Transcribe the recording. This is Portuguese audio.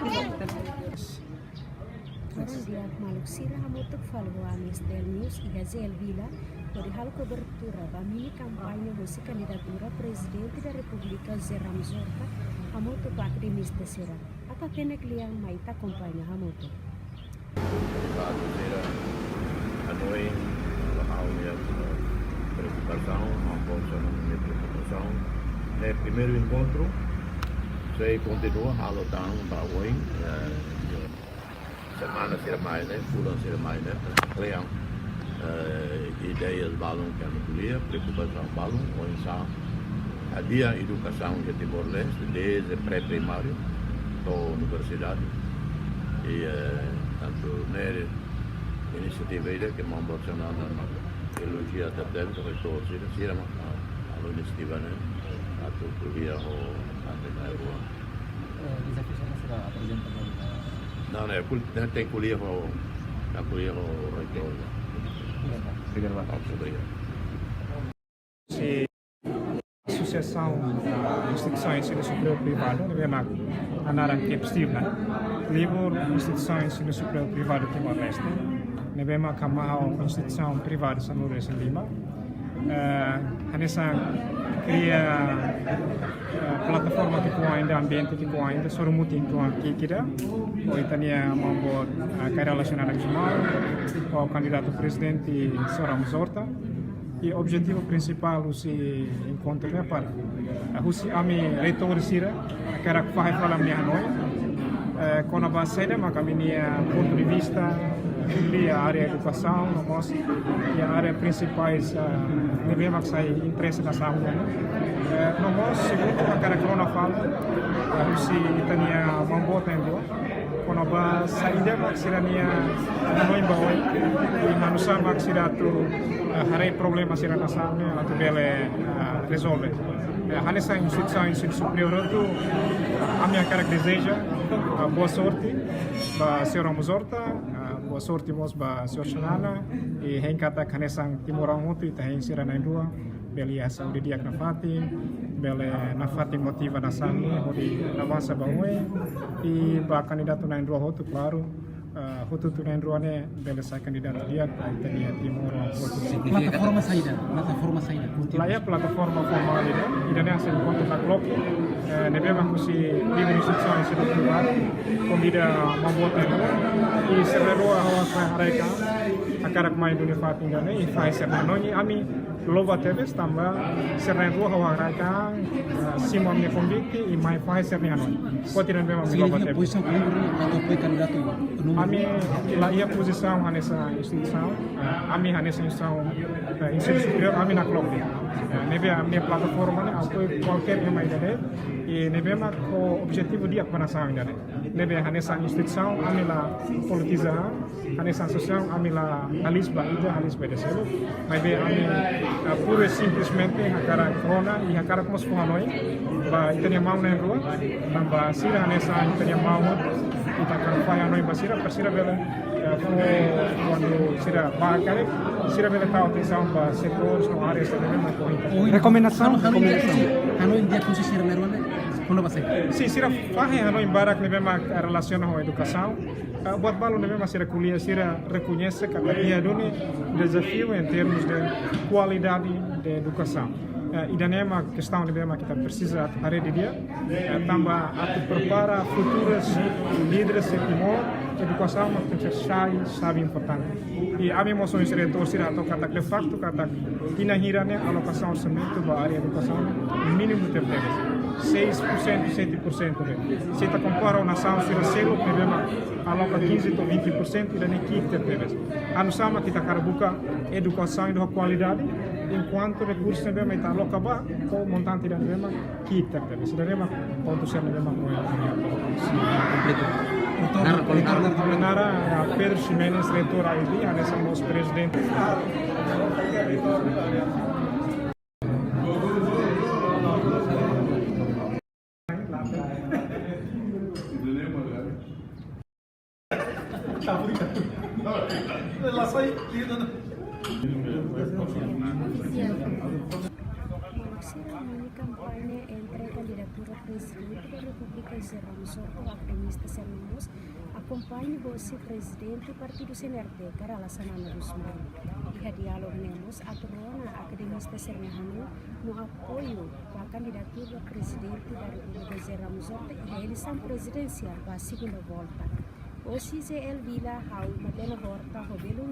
Orang dia maluk sira hamutuk falwa Nestel News e Gazelle Vila por hal cobertura da mini campanha de candidatura a presidente da República Zeram Zorta hamutuk academista sira ata tenek liang maita campanha hamutuk Hanoi hal minha preocupação, uma bolsa na minha preocupação. No primeiro encontro, você continua a lutar para o semana ser mais, né? Pulang ser mais, né? Criam ideias balão que não podia, preocupação balão, ou então a dia educação de Timor-Leste desde pré-primário até universidade e tanto nele inisiativa ini que membolehkan elogia tertentu rektor sih sama kalau inisiativa ini atau kuliah atau ada ruang. Desafio sana será apresentado. Não, tem kuliah rektor. Obrigado. Se associação instituição ensino superior privado memang anak captive né livro instituição ensino superior privado Timor-Leste memang kamau instituição privada Sanur Lima Hanessa cria plataforma que com ainda ambiente que com ainda sorumutin com aqui kira ou itania membuat carreira nasional nasional ou candidato presidente Zeram Zorta. E o objetivo principal se encontra é para a ami reitor sira cara que faz falar minha Hanoi quando a base da minha ponto de vista a área de educação e a área principais devemos sair interesse da saúde no nosso segundo a cara que não fala se itania mambota endo quando a base saída maxirania Hanoi bawai e manusia maxirato harai problema sira na saúde atau bele resolve Hanessa instituição ensino superior itu a minha cara que deseja boa sorte para Zeram Zorta boa sorte mos para Sr. Shanana e henkata Hanessa Timorang Mutu ita hen sira na dua beli asa udi dia nafati bele nafati motiva na sanni udi na masa bawe e ba candidato na dua hotu claro hotu tu na dua ne bele sa candidato dia tania Timorang Plataforma saída. Lá é a plataforma formal ainda nem se encontra na CLOP devemos se livre instituição ensino privado convida membuat e se relua a mereka akar mai dunia fatinga ne e faz ser noni ami lova teves tambah serenu hawa raka simon ne convite e mai faz ser noni pode não memang lova teves Posição livre atau candidato ami lá ia posição nessa instituição ami nessa instituição ensino superior ami na CLOP nebe a minha plataforma ne apoio qualquer uma ideia e nebe ma o objetivo dia para nação ainda nebe nessa instituição ami la politizar nessa associação ami la alisba de selo mas be ami pura simplesmente a cara corona e a cara como se for Hanoi ba itania mau na rua tambah sira nessa itania mau kita akan fai Hanoi basira persira bela quando sira bakare sira bela tahu atenção para setores no áreas também recomendação Hanoi dia posisi merone quando vai ser sim sira fai Hanoi barak nebe ma relaciona com educação buat balu nebe ma sira kuliah sira reconhece que dia doni desafio em termos de qualidade de educação e da nema questão de bema kita precisa hari di dia tambah atau prepara futuros líderes de Timor educação mas sabe importante e a minha moção seria torcer atau kata de facto kata tinahirane alocação orçamento da área educação mínimo de 6%, 7% se está compara uma nação se selo problema aloca 15 ou 20% da equipe de anu sama kita buka educação de qualidade enquanto recursos não vem estar local com montante da mesma kita deve se deve ponto ser na mesma coisa Nara Pedro Ximenes reitor aí a nessa nosso presidente Manusia mini kampanye entre candidatura presidente da República José Ramos Horta, o academista Sermamos, acompanha o presidente do Partido CNRD, Carala Sanana Guzmán. E dialogamos a trona academista Sermahanu no apoio à candidatura presidente da República José Ramos Horta e a eleição presidencial para a segunda volta. O CZL Vila, Raul Madena Horta, Robelo